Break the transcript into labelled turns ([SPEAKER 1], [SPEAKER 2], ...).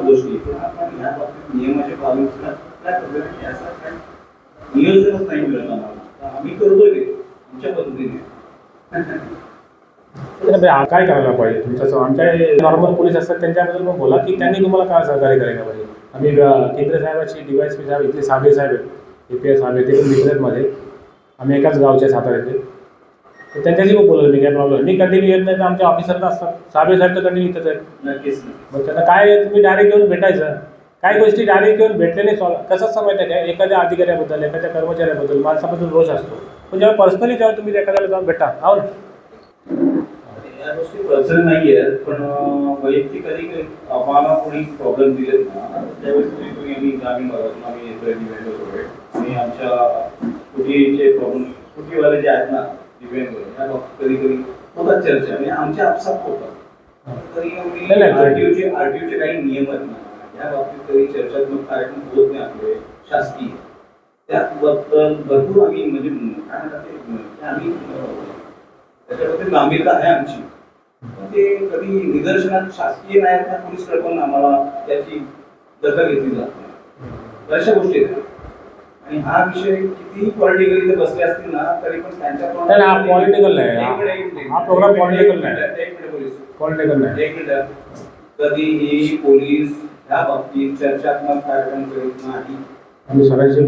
[SPEAKER 1] गोष्टी पण आपण या बाबतीत नियमाचे पालन काय पद्धतीने असं काय नियोजनच नाही मिळत आम्हाला. आम्ही करतोय ते आमच्या पद्धतीने.
[SPEAKER 2] काय करायला पाहिजे तुमचं? आमच्या नॉर्मल पोलीस असतात त्यांच्याबद्दल मग बोला की त्यांनी तुम्हाला काय सहकार्य करायला पाहिजे. आम्ही केंद्र साहेबाची DYSP साहेब इथले साबळे साहेब आहेत, APS साहेब आहेत, ते पण मित्रमध्ये आम्ही एकाच गावचे साताऱ्याचे. तर त्यांच्याशी पण बोललो मी, काय प्रॉब्लेम. मी कंटिन्यू येत नाही तर आमच्या ऑफिसर असतात, साबळे साहेब तर कंटिन्यू इथंच आहेत.
[SPEAKER 1] नक्कीच.
[SPEAKER 2] मग त्यांना काय तुम्ही डायरेक्ट येऊन भेटायचं. काही गोष्टी डायरेक्ट येऊन भेटल्याने कसं समजतं काय, एखाद्या अधिकाऱ्याबद्दल एखाद्या कर्मचाऱ्याबद्दल माणसाबद्दल रोष असतो, पण जेव्हा पर्सनली जेव्हा तुम्ही एखाद्याला जाऊन भेटा हो ना.
[SPEAKER 1] या गोष्टी पर्सनल नाही आहेत, पण वैयक्तिक कधी आम्हाला कोणी प्रॉब्लेम दिलेत ना त्यावेळेस तुम्ही आम्ही ग्रामीण भागातून आम्ही दिव्यांग वगैरे आणि आमच्या कुठेचे प्रॉब्लेम कुठेवाले जे आहेत ना दिव्यांग त्या बाबतीत कधी कधी होतात चर्चा आणि आमच्या आपसात होतात. तरी आरटीओचे काही नियम आहेत ना या बाबतीत कधी चर्चात्मक कार्यक्रम होत नाही आपले शासकीय. त्याबद्दल भरपूर आम्ही म्हणजे काय म्हणतात ते आम्ही त्याच्याबद्दल गांभीर्यता आहे आमची. ते कधी निदर्शनात शासकीय नाही त्या पोलीसकडे पण आम्हाला त्याची दखल घेतली जात नाही. बऱ्याचशा गोष्टी आहेत आणि हा विषय कितीही पॉलिटिकली जर बसले असतील ना तरी पण त्यांच्या
[SPEAKER 2] पॉलिटिकल नाही, हा प्रोग्राम पॉलिटिकल नाही. पॉलिटिकल नाही.
[SPEAKER 1] एक मिनिट. कधीही पोलीस ह्या बाबतीत चर्चात्मक कार्यक्रम करीत नाही.
[SPEAKER 2] आम्ही सगळ्यांशी